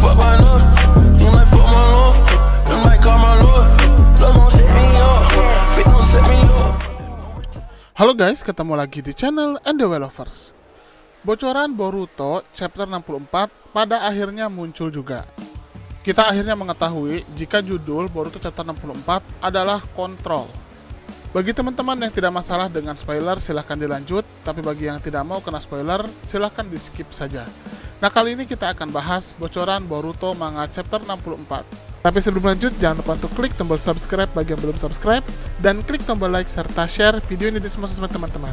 fuck my lord. You might fuck my lord. You might call my lord. Love gon' set me up. Bitch gon' set me up. Halo guys, ketemu lagi di channel NDW Lovers. Bocoran Boruto chapter 64 pada akhirnya muncul juga. Kita akhirnya mengetahui jika judul Boruto chapter 64 adalah Control. Bagi teman-teman yang tidak masalah dengan spoiler, silahkan dilanjut. Tapi bagi yang tidak mau kena spoiler, silahkan di skip saja. Nah, kali ini kita akan bahas bocoran Boruto manga chapter 64. Tapi sebelum lanjut, jangan lupa untuk klik tombol subscribe bagi yang belum subscribe, dan klik tombol like serta share video ini di semua sosmed teman-teman.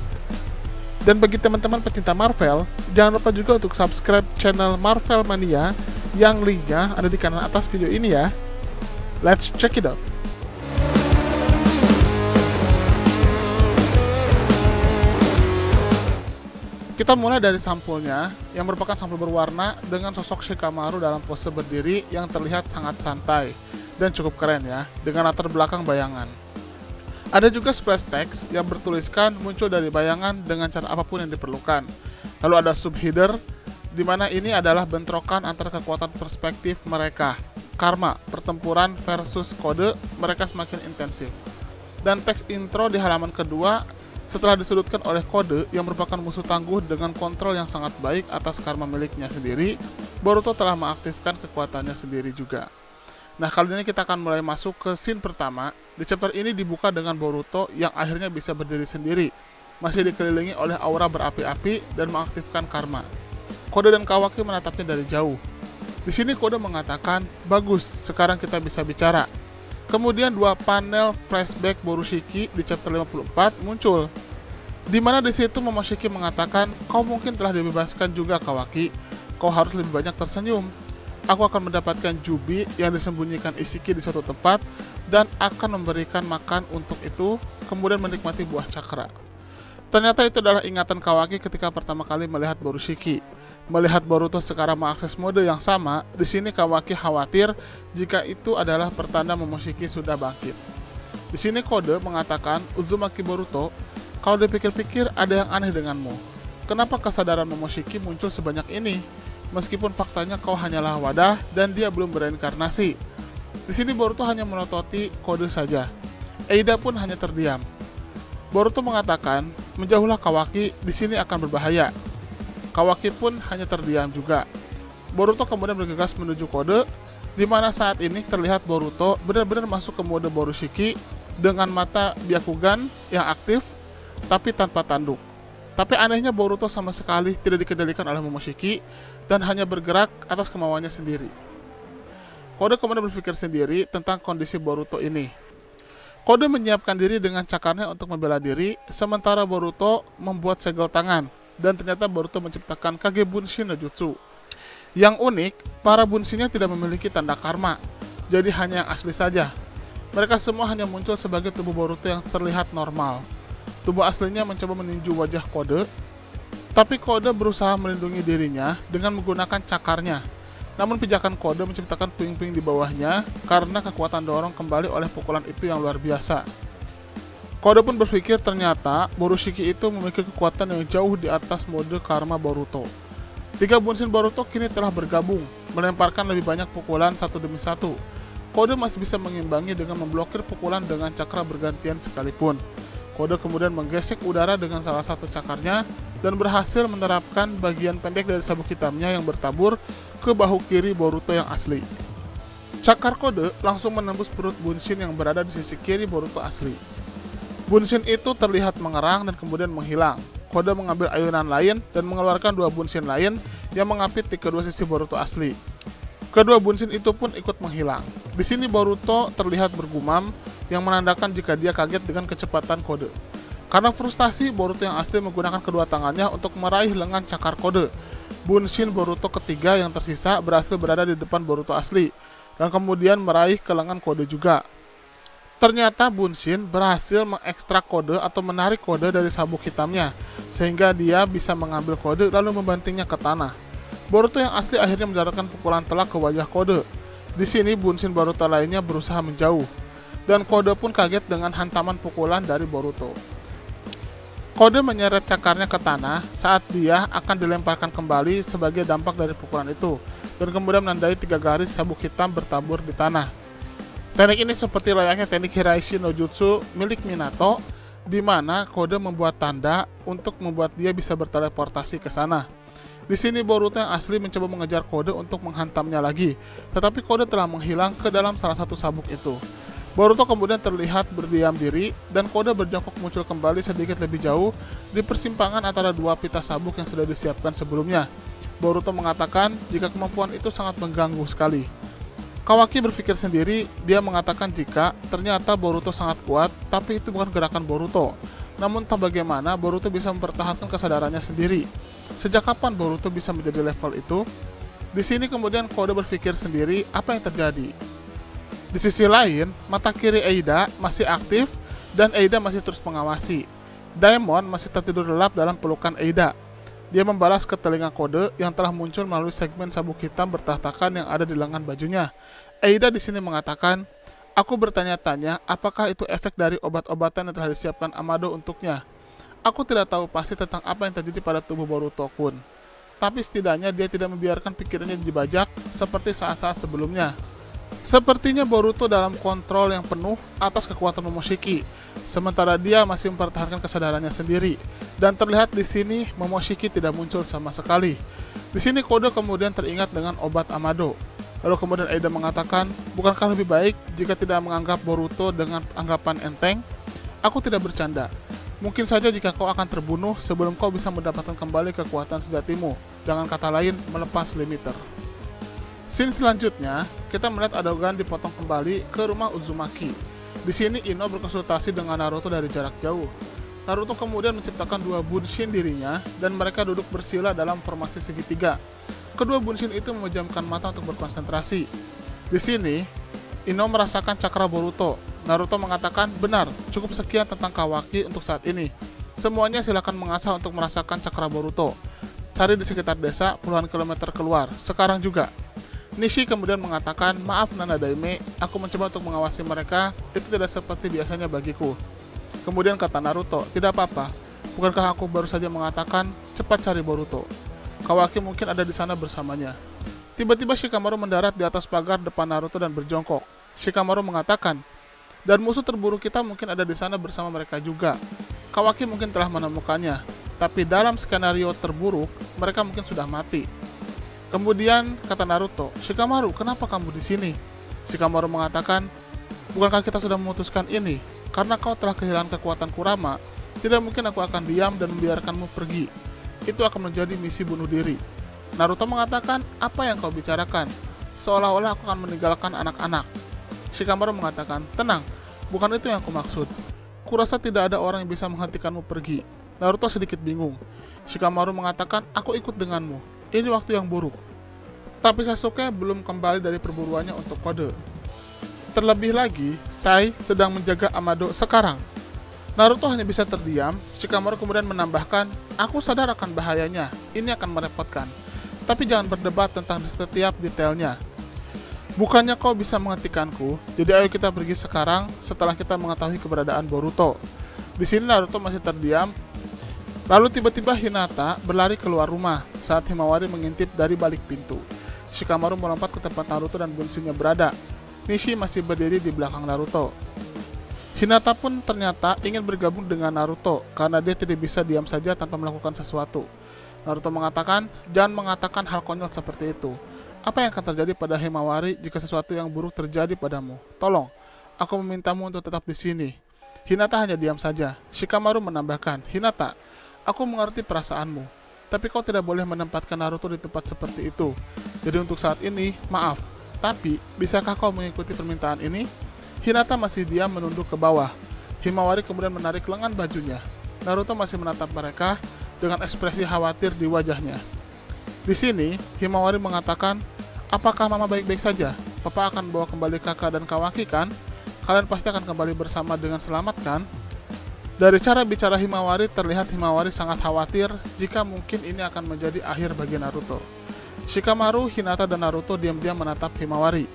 Dan bagi teman-teman pecinta Marvel, jangan lupa juga untuk subscribe channel Marvel Mania yang linknya ada di kanan atas video ini ya. Let's check it out. Kita mulai dari sampulnya, yang merupakan sampul berwarna dengan sosok Shikamaru dalam pose berdiri yang terlihat sangat santai dan cukup keren ya, dengan latar belakang bayangan. Ada juga splash text yang bertuliskan muncul dari bayangan dengan cara apapun yang diperlukan. Lalu ada subheader, di mana ini adalah bentrokan antara kekuatan perspektif mereka. Karma, pertempuran versus kode, mereka semakin intensif. Dan teks intro di halaman kedua, setelah disudutkan oleh kode yang merupakan musuh tangguh dengan kontrol yang sangat baik atas karma miliknya sendiri, Boruto telah mengaktifkan kekuatannya sendiri juga. Nah, kali ini kita akan mulai masuk ke scene pertama. Di chapter ini dibuka dengan Boruto yang akhirnya bisa berdiri sendiri, masih dikelilingi oleh aura berapi-api dan mengaktifkan karma. Kode dan Kawaki menatapnya dari jauh. Di sini Kode mengatakan, "Bagus, sekarang kita bisa bicara." Kemudian dua panel flashback Borushiki di chapter 54 muncul, di mana di situ Momoshiki mengatakan, "Kau mungkin telah dibebaskan juga, Kawaki. Kau harus lebih banyak tersenyum. Aku akan mendapatkan Jubi yang disembunyikan Isiki di suatu tempat dan akan memberikan makan untuk itu, kemudian menikmati buah cakra." Ternyata itu adalah ingatan Kawaki ketika pertama kali melihat Borushiki. Melihat Boruto sekarang mengakses mode yang sama, di sini Kawaki khawatir jika itu adalah pertanda Momoshiki sudah bangkit. Di sini Kode mengatakan, "Uzumaki Boruto, kalau dipikir-pikir ada yang aneh denganmu. Kenapa kesadaran Momoshiki muncul sebanyak ini? Meskipun faktanya kau hanyalah wadah dan dia belum bereinkarnasi." Di sini Boruto hanya melototi Kode saja. Eida pun hanya terdiam. Boruto mengatakan, "Menjauhlah Kawaki, di sini akan berbahaya." Kawaki pun hanya terdiam juga. Boruto kemudian bergegas menuju Kode, di mana saat ini terlihat Boruto benar-benar masuk ke mode Borushiki dengan mata Byakugan yang aktif, tapi tanpa tanduk. Tapi anehnya Boruto sama sekali tidak dikendalikan oleh Momoshiki dan hanya bergerak atas kemauannya sendiri. Kode kemudian berpikir sendiri tentang kondisi Boruto ini. Kode menyiapkan diri dengan cakarnya untuk membela diri, sementara Boruto membuat segel tangan. Dan ternyata Boruto menciptakan Kage Bunshin no Jutsu. Yang unik, para Bunshinnya tidak memiliki tanda karma, jadi hanya yang asli saja. Mereka semua hanya muncul sebagai tubuh Boruto yang terlihat normal. Tubuh aslinya mencoba meninju wajah Kode, tapi Kode berusaha melindungi dirinya dengan menggunakan cakarnya. Namun pijakan Kode menciptakan puing-puing di bawahnya karena kekuatan dorong kembali oleh pukulan itu yang luar biasa. Kode pun berpikir ternyata Borushiki itu memiliki kekuatan yang jauh di atas mode karma Boruto. Tiga Bunshin Boruto kini telah bergabung, melemparkan lebih banyak pukulan satu demi satu. Kode masih bisa mengimbangi dengan memblokir pukulan dengan cakra bergantian sekalipun. Kode kemudian menggesek udara dengan salah satu cakarnya dan berhasil menerapkan bagian pendek dari sabuk hitamnya yang bertabur ke bahu kiri Boruto yang asli. Cakar Kode langsung menembus perut Bunshin yang berada di sisi kiri Boruto asli. Bunshin itu terlihat mengerang dan kemudian menghilang. Kode mengambil ayunan lain dan mengeluarkan dua Bunshin lain yang mengapit di kedua sisi Boruto asli. Kedua Bunshin itu pun ikut menghilang. Di sini Boruto terlihat bergumam yang menandakan jika dia kaget dengan kecepatan Kode. Karena frustasi, Boruto yang asli menggunakan kedua tangannya untuk meraih lengan cakar Kode. Bunshin Boruto ketiga yang tersisa berhasil berada di depan Boruto asli dan kemudian meraih ke lengan Kode juga. Ternyata Bunshin berhasil mengekstrak Kode atau menarik Kode dari sabuk hitamnya, sehingga dia bisa mengambil Kode lalu membantingnya ke tanah. Boruto yang asli akhirnya mendaratkan pukulan telak ke wajah Kode. Di sini Bunshin Boruto lainnya berusaha menjauh, dan Kode pun kaget dengan hantaman pukulan dari Boruto. Kode menyeret cakarnya ke tanah saat dia akan dilemparkan kembali sebagai dampak dari pukulan itu. dan kemudian menandai 3 garis sabuk hitam bertabur di tanah. Teknik ini seperti layaknya teknik Hiraishi no Jutsu milik Minato, di mana kode membuat tanda untuk membuat dia bisa berteleportasi ke sana. Di sini Boruto yang asli mencoba mengejar kode untuk menghantamnya lagi, tetapi kode telah menghilang ke dalam salah satu sabuk itu. Boruto kemudian terlihat berdiam diri dan kode berjongkok muncul kembali sedikit lebih jauh di persimpangan antara dua pita sabuk yang sudah disiapkan sebelumnya. Boruto mengatakan jika kemampuan itu sangat mengganggu sekali. Kawaki berpikir sendiri, dia mengatakan jika ternyata Boruto sangat kuat, tapi itu bukan gerakan Boruto. Namun tak bagaimana Boruto bisa mempertahankan kesadarannya sendiri. Sejak kapan Boruto bisa menjadi level itu? Di sini kemudian kode berpikir sendiri apa yang terjadi. Di sisi lain, mata kiri Eida masih aktif dan Eida masih terus mengawasi. Daemon masih tertidur lelap dalam pelukan Eida. Dia membalas ke telinga kode yang telah muncul melalui segmen sabuk hitam bertahtakan yang ada di lengan bajunya. Eida di sini mengatakan, "Aku bertanya-tanya apakah itu efek dari obat-obatan yang telah disiapkan Amado untuknya. Aku tidak tahu pasti tentang apa yang terjadi pada tubuh Boruto-kun. Tapi setidaknya dia tidak membiarkan pikirannya dibajak seperti saat-saat sebelumnya. Sepertinya Boruto dalam kontrol yang penuh atas kekuatan Momoshiki, sementara dia masih mempertahankan kesadarannya sendiri. Dan terlihat di sini Momoshiki tidak muncul sama sekali." Di sini kode kemudian teringat dengan obat Amado. Lalu kemudian Eida mengatakan, "Bukankah lebih baik jika tidak menganggap Boruto dengan anggapan enteng? Aku tidak bercanda. Mungkin saja jika kau akan terbunuh sebelum kau bisa mendapatkan kembali kekuatan sejatimu. Dengan kata lain, melepas limiter." Scene selanjutnya, kita melihat adegan dipotong kembali ke rumah Uzumaki. Di sini Ino berkonsultasi dengan Naruto dari jarak jauh. Naruto kemudian menciptakan 2 bunshin dirinya dan mereka duduk bersila dalam formasi segitiga. Kedua bunshin itu memejamkan mata untuk berkonsentrasi. Di sini, Ino merasakan cakra Boruto. Naruto mengatakan, "Benar, cukup sekian tentang Kawaki untuk saat ini. Semuanya silakan mengasah untuk merasakan cakra Boruto. Cari di sekitar desa puluhan kilometer keluar, sekarang juga." Nishi kemudian mengatakan, "Maaf Nana Daime, aku mencoba untuk mengawasi mereka, itu tidak seperti biasanya bagiku." Kemudian kata Naruto, "Tidak apa-apa, bukankah aku baru saja mengatakan, cepat cari Boruto. Kawaki mungkin ada di sana bersamanya." Tiba-tiba Shikamaru mendarat di atas pagar depan Naruto dan berjongkok. Shikamaru mengatakan, "Dan musuh terburu kita mungkin ada di sana bersama mereka juga. Kawaki mungkin telah menemukannya, tapi dalam skenario terburuk, mereka mungkin sudah mati." Kemudian kata Naruto, "Shikamaru, kenapa kamu di sini?" Shikamaru mengatakan, "Bukankah kita sudah memutuskan ini? Karena kau telah kehilangan kekuatan Kurama, tidak mungkin aku akan diam dan membiarkanmu pergi. Itu akan menjadi misi bunuh diri." Naruto mengatakan, "Apa yang kau bicarakan? Seolah-olah aku akan meninggalkan anak-anak." Shikamaru mengatakan, "Tenang, bukan itu yang aku maksud. Kurasa tidak ada orang yang bisa menghentikanmu pergi." Naruto sedikit bingung. Shikamaru mengatakan, "Aku ikut denganmu. Ini waktu yang buruk." Tapi Sasuke belum kembali dari perburuannya untuk kode. Terlebih lagi, Sai sedang menjaga Amado sekarang. Naruto hanya bisa terdiam. Shikamaru kemudian menambahkan, "Aku sadar akan bahayanya. Ini akan merepotkan. Tapi jangan berdebat tentang setiap detailnya. Bukannya kau bisa menghentikanku, jadi ayo kita pergi sekarang setelah kita mengetahui keberadaan Boruto." Di sini Naruto masih terdiam. Lalu tiba-tiba Hinata berlari keluar rumah saat Himawari mengintip dari balik pintu. Shikamaru melompat ke tempat Naruto dan bunshinnya berada. Nishi masih berdiri di belakang Naruto. Hinata pun ternyata ingin bergabung dengan Naruto karena dia tidak bisa diam saja tanpa melakukan sesuatu. Naruto mengatakan, "Jangan mengatakan hal konyol seperti itu. Apa yang akan terjadi pada Himawari jika sesuatu yang buruk terjadi padamu? Tolong, aku memintamu untuk tetap di sini." Hinata hanya diam saja. Shikamaru menambahkan, "Hinata, aku mengerti perasaanmu, tapi kau tidak boleh menempatkan Naruto di tempat seperti itu. Jadi untuk saat ini, maaf. Tapi, bisakah kau mengikuti permintaan ini?" Hinata masih diam menunduk ke bawah. Himawari kemudian menarik lengan bajunya. Naruto masih menatap mereka dengan ekspresi khawatir di wajahnya. Di sini, Himawari mengatakan, "Apakah Mama baik-baik saja? Papa akan bawa kembali kakak dan Kawaki kan? Kalian pasti akan kembali bersama dengan selamat kan?" Dari cara bicara Himawari, terlihat Himawari sangat khawatir jika mungkin ini akan menjadi akhir bagi Naruto. Shikamaru, Hinata, dan Naruto diam-diam menatap Himawari.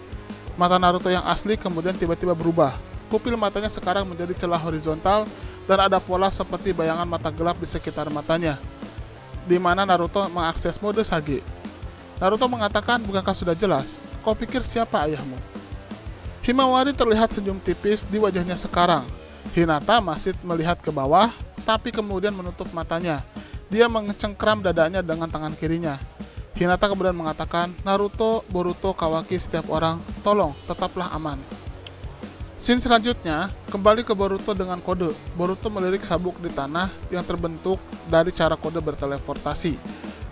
Mata Naruto yang asli kemudian tiba-tiba berubah. Pupil matanya sekarang menjadi celah horizontal dan ada pola seperti bayangan mata gelap di sekitar matanya, di mana Naruto mengakses mode Sage. Naruto mengatakan, bukankah sudah jelas? Kau pikir siapa ayahmu? Himawari terlihat senyum tipis di wajahnya sekarang. Hinata masih melihat ke bawah, tapi kemudian menutup matanya. Dia mengecengkram dadanya dengan tangan kirinya. Hinata kemudian mengatakan, Naruto, Boruto, Kawaki, setiap orang, tolong, tetaplah aman. Scene selanjutnya, kembali ke Boruto dengan kode. Boruto melirik sabuk di tanah yang terbentuk dari cara kode berteleportasi.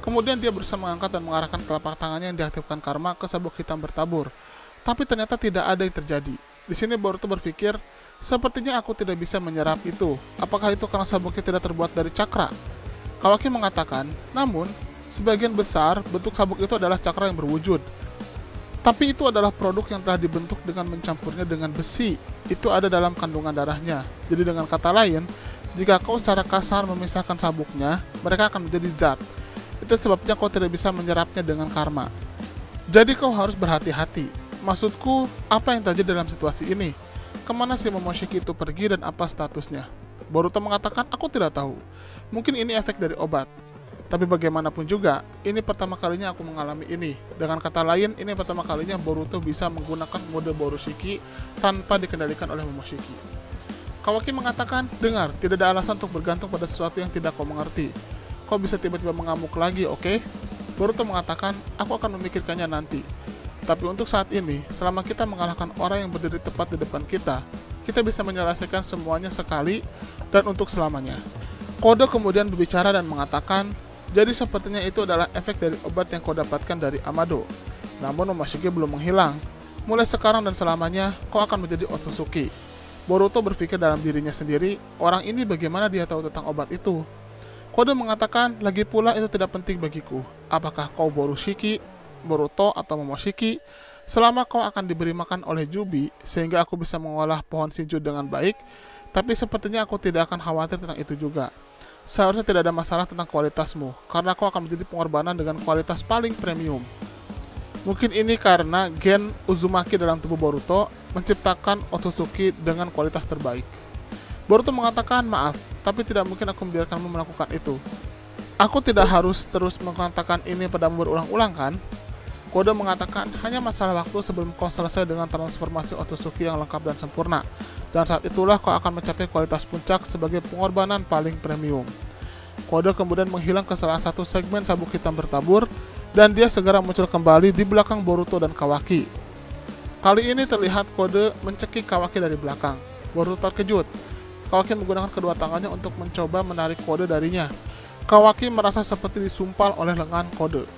Kemudian dia berusaha mengangkat dan mengarahkan telapak tangannya yang diaktifkan karma ke sabuk hitam bertabur. Tapi ternyata tidak ada yang terjadi. Di sini Boruto berpikir, sepertinya aku tidak bisa menyerap itu. Apakah itu karena sabuknya tidak terbuat dari cakra? Kawaki mengatakan, namun, sebagian besar bentuk sabuk itu adalah cakra yang berwujud. Tapi itu adalah produk yang telah dibentuk dengan mencampurnya dengan besi. Itu ada dalam kandungan darahnya. Jadi dengan kata lain, jika kau secara kasar memisahkan sabuknya, mereka akan menjadi zat. Itu sebabnya kau tidak bisa menyerapnya dengan karma. Jadi kau harus berhati-hati. Maksudku, apa yang terjadi dalam situasi ini? Kemana si Momoshiki itu pergi dan apa statusnya? Boruto mengatakan, aku tidak tahu. Mungkin ini efek dari obat. Tapi bagaimanapun juga, ini pertama kalinya aku mengalami ini. Dengan kata lain, ini pertama kalinya Boruto bisa menggunakan mode Borushiki tanpa dikendalikan oleh Momoshiki. Kawaki mengatakan, dengar, tidak ada alasan untuk bergantung pada sesuatu yang tidak kau mengerti. Kau bisa tiba-tiba mengamuk lagi, oke? Boruto mengatakan, aku akan memikirkannya nanti. Tapi untuk saat ini, selama kita mengalahkan orang yang berdiri tepat di depan kita bisa menyelesaikan semuanya sekali dan untuk selamanya. Kode kemudian berbicara dan mengatakan, jadi sepertinya itu adalah efek dari obat yang kau dapatkan dari Amado. Namun Momoshiki belum menghilang. Mulai sekarang dan selamanya, kau akan menjadi Otsutsuki. Boruto berpikir dalam dirinya sendiri, orang ini bagaimana dia tahu tentang obat itu? Kode mengatakan, lagi pula itu tidak penting bagiku. Apakah kau Borushiki, Boruto, atau Momoshiki? Selama kau akan diberi makan oleh Jubi, sehingga aku bisa mengolah pohon Shinju dengan baik, tapi sepertinya aku tidak akan khawatir tentang itu juga. Seharusnya tidak ada masalah tentang kualitasmu, karena kau akan menjadi pengorbanan dengan kualitas paling premium. Mungkin ini karena gen Uzumaki dalam tubuh Boruto menciptakan Otsutsuki dengan kualitas terbaik. Boruto mengatakan, maaf, tapi tidak mungkin aku membiarkanmu melakukan itu. Aku tidak harus terus mengatakan ini padamu berulang-ulang kan? Kode mengatakan, hanya masalah waktu sebelum kau selesai dengan transformasi Otsutsuki yang lengkap dan sempurna. Dan saat itulah kau akan mencapai kualitas puncak sebagai pengorbanan paling premium. Kode kemudian menghilang ke salah satu segmen sabuk hitam bertabur, dan dia segera muncul kembali di belakang Boruto dan Kawaki. Kali ini terlihat Kode mencekik Kawaki dari belakang. Boruto terkejut. Kawaki menggunakan kedua tangannya untuk mencoba menarik Kode darinya. Kawaki merasa seperti disumpal oleh lengan Kode.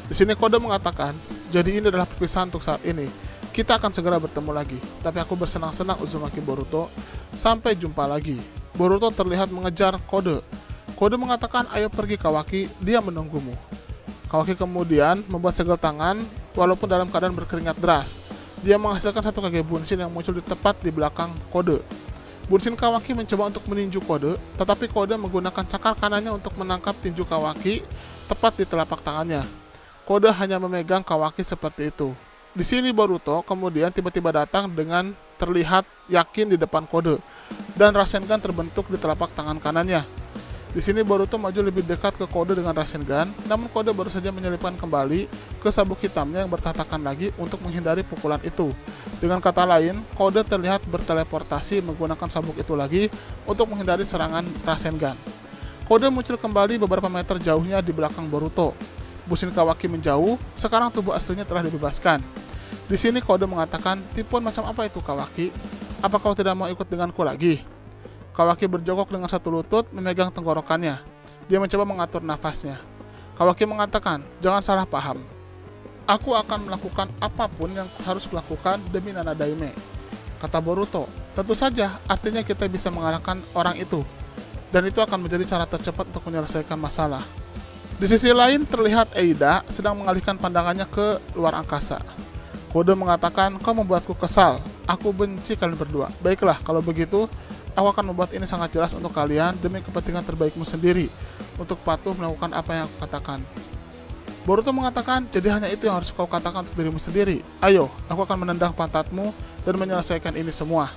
Di sini Kode mengatakan, jadi ini adalah perpisahan untuk saat ini. Kita akan segera bertemu lagi, tapi aku bersenang-senang Uzumaki Boruto. Sampai jumpa lagi. Boruto terlihat mengejar Kode. Kode mengatakan, ayo pergi Kawaki, dia menunggumu. Kawaki kemudian membuat segel tangan, walaupun dalam keadaan berkeringat deras. Dia menghasilkan satu kage bunshin yang muncul tepat di belakang Kode. Bunshin Kawaki mencoba untuk meninju Kode, tetapi Kode menggunakan cakar kanannya untuk menangkap tinju Kawaki tepat di telapak tangannya. Kode hanya memegang Kawaki seperti itu. Di sini Boruto kemudian tiba-tiba datang dengan terlihat yakin di depan Kode, dan Rasengan terbentuk di telapak tangan kanannya. Di sini Boruto maju lebih dekat ke Kode dengan Rasengan, namun Kode baru saja menyelipkan kembali ke sabuk hitamnya yang bertatakan lagi untuk menghindari pukulan itu. Dengan kata lain, Kode terlihat berteleportasi menggunakan sabuk itu lagi untuk menghindari serangan Rasengan. Kode muncul kembali beberapa meter jauhnya di belakang Boruto. Bunshin Kawaki menjauh, sekarang tubuh aslinya telah dibebaskan. Di sini Kode mengatakan, tipuan macam apa itu Kawaki? Apa kau tidak mau ikut denganku lagi? Kawaki berjongkok dengan satu lutut, memegang tenggorokannya. Dia mencoba mengatur nafasnya. Kawaki mengatakan, jangan salah paham. Aku akan melakukan apapun yang harus kulakukan demi Nana Daime. Kata Boruto, tentu saja artinya kita bisa mengalahkan orang itu. Dan itu akan menjadi cara tercepat untuk menyelesaikan masalah. Di sisi lain terlihat Eida sedang mengalihkan pandangannya ke luar angkasa. Kode mengatakan, kau membuatku kesal. Aku benci kalian berdua. Baiklah, kalau begitu, aku akan membuat ini sangat jelas untuk kalian demi kepentingan terbaikmu sendiri. Untuk patuh melakukan apa yang aku katakan. Boruto mengatakan, jadi hanya itu yang harus kau katakan untuk dirimu sendiri. Ayo, aku akan menendang pantatmu dan menyelesaikan ini semua.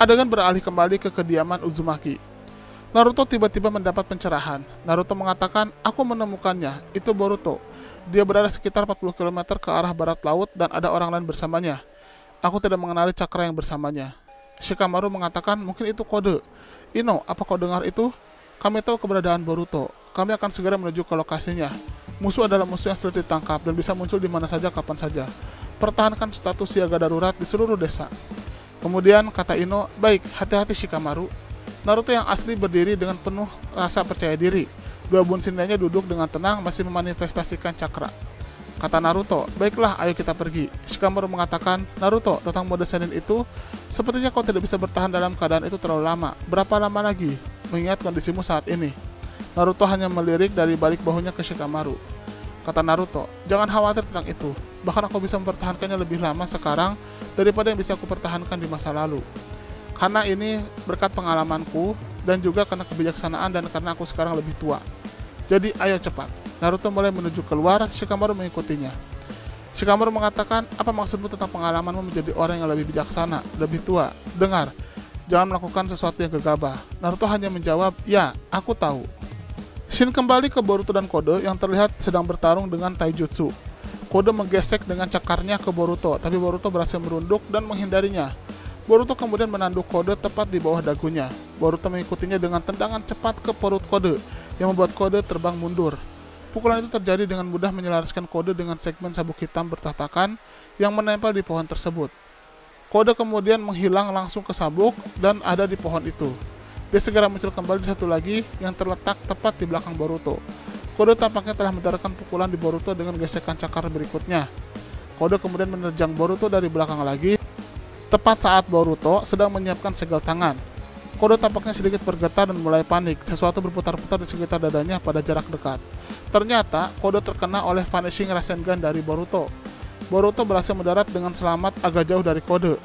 Adegan beralih kembali ke kediaman Uzumaki. Naruto tiba-tiba mendapat pencerahan. Naruto mengatakan, aku menemukannya, itu Boruto. Dia berada sekitar 40 km ke arah barat laut dan ada orang lain bersamanya. Aku tidak mengenali cakra yang bersamanya. Shikamaru mengatakan mungkin itu kode. Ino, apa kau dengar itu? Kami tahu keberadaan Boruto. Kami akan segera menuju ke lokasinya. Musuh adalah musuh yang sulit ditangkap dan bisa muncul di mana saja kapan saja. Pertahankan status siaga darurat di seluruh desa. Kemudian kata Ino, baik, hati-hati Shikamaru. Naruto yang asli berdiri dengan penuh rasa percaya diri. Dua bunsinnya duduk dengan tenang masih memanifestasikan cakra. Kata Naruto, baiklah ayo kita pergi. Shikamaru mengatakan, Naruto, tentang mode Senin itu, sepertinya kau tidak bisa bertahan dalam keadaan itu terlalu lama. Berapa lama lagi? Mengingat kondisimu saat ini. Naruto hanya melirik dari balik bahunya ke Shikamaru. Kata Naruto, jangan khawatir tentang itu. Bahkan aku bisa mempertahankannya lebih lama sekarang daripada yang bisa aku pertahankan di masa lalu. Karena ini berkat pengalamanku dan juga karena kebijaksanaan dan karena aku sekarang lebih tua. Jadi ayo cepat. Naruto mulai menuju keluar, Shikamaru mengikutinya. Shikamaru mengatakan, apa maksudmu tentang pengalamanmu menjadi orang yang lebih bijaksana, lebih tua? Dengar, jangan melakukan sesuatu yang gegabah. Naruto hanya menjawab, ya, aku tahu. Shin kembali ke Boruto dan Kode yang terlihat sedang bertarung dengan taijutsu. Kode menggesek dengan cakarnya ke Boruto, tapi Boruto berhasil merunduk dan menghindarinya. Boruto kemudian menanduk Kode tepat di bawah dagunya. Boruto mengikutinya dengan tendangan cepat ke perut Kode, yang membuat Kode terbang mundur. Pukulan itu terjadi dengan mudah menyelaraskan Kode dengan segmen sabuk hitam bertahtakan yang menempel di pohon tersebut. Kode kemudian menghilang langsung ke sabuk dan ada di pohon itu. Dia segera muncul kembali di satu lagi yang terletak tepat di belakang Boruto. Kode tampaknya telah mendaratkan pukulan di Boruto dengan gesekan cakar berikutnya. Kode kemudian menerjang Boruto dari belakang lagi, tepat saat Boruto sedang menyiapkan segel tangan. Kode tampaknya sedikit bergetar dan mulai panik, sesuatu berputar-putar di sekitar dadanya pada jarak dekat. Ternyata, Kode terkena oleh Vanishing Rasengan dari Boruto. Boruto berhasil mendarat dengan selamat agak jauh dari Kode.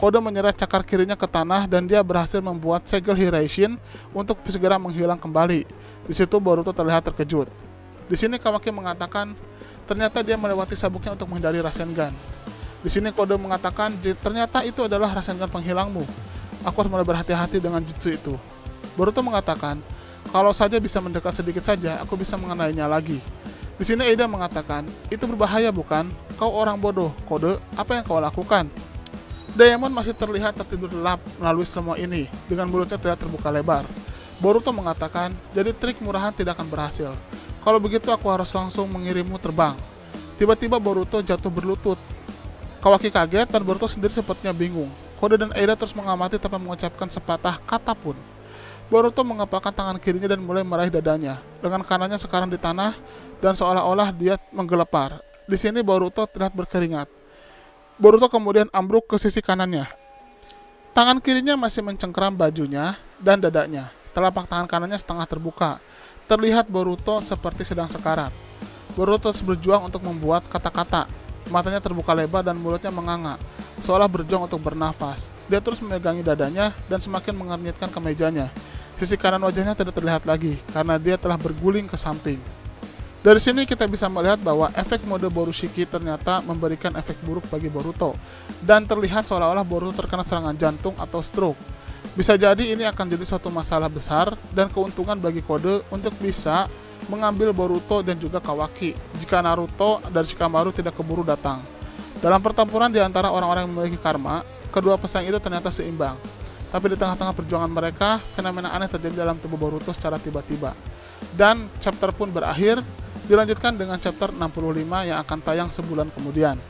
Kode menyeret cakar kirinya ke tanah dan dia berhasil membuat segel Hiraishin untuk segera menghilang kembali. Di situ Boruto terlihat terkejut. Di sini Kawaki mengatakan, ternyata dia melewati sabuknya untuk menghindari Rasengan. Di sini Kode mengatakan, ternyata itu adalah Rasengan penghilangmu. Aku harus mulai berhati-hati dengan jutsu itu. Boruto mengatakan, kalau saja bisa mendekat sedikit saja, aku bisa mengenainya lagi. Di sini Eida mengatakan, itu berbahaya bukan? Kau orang bodoh, Kode, apa yang kau lakukan? Diamond masih terlihat tertidur lelap melalui semua ini, dengan mulutnya tidak terbuka lebar. Boruto mengatakan, jadi trik murahan tidak akan berhasil. Kalau begitu aku harus langsung mengirimmu terbang. Tiba-tiba Boruto jatuh berlutut. Kawaki kaget dan Boruto sendiri sepertinya bingung. Kode dan Eida terus mengamati tanpa mengucapkan sepatah kata pun. Boruto mengepalkan tangan kirinya dan mulai meraih dadanya. Lengan kanannya sekarang di tanah dan seolah-olah dia menggelepar. Di sini Boruto terlihat berkeringat. Boruto kemudian ambruk ke sisi kanannya. Tangan kirinya masih mencengkeram bajunya dan dadanya. Telapak tangan kanannya setengah terbuka. Terlihat Boruto seperti sedang sekarat. Boruto terus berjuang untuk membuat kata-kata. Matanya terbuka lebar dan mulutnya menganga, seolah berjuang untuk bernafas. Dia terus memegangi dadanya dan semakin mengernyitkan ke mejanya. Sisi kanan wajahnya tidak terlihat lagi, karena dia telah berguling ke samping. Dari sini kita bisa melihat bahwa efek mode Borushiki ternyata memberikan efek buruk bagi Boruto. Dan terlihat seolah-olah Boruto terkena serangan jantung atau stroke. Bisa jadi ini akan jadi suatu masalah besar dan keuntungan bagi Kode untuk bisa mengambil Boruto dan juga Kawaki jika Naruto dan Shikamaru tidak keburu datang. Dalam pertempuran di antara orang-orang yang memiliki karma, kedua pesaing itu ternyata seimbang. Tapi di tengah-tengah perjuangan mereka, fenomena aneh terjadi dalam tubuh Boruto secara tiba-tiba. Dan chapter pun berakhir, dilanjutkan dengan chapter 65 yang akan tayang sebulan kemudian.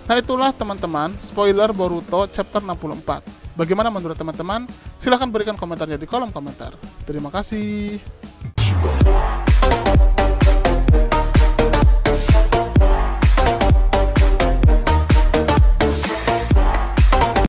Nah itulah teman-teman, spoiler Boruto chapter 64. Bagaimana menurut teman-teman? Silahkan berikan komentarnya di kolom komentar. Terima kasih.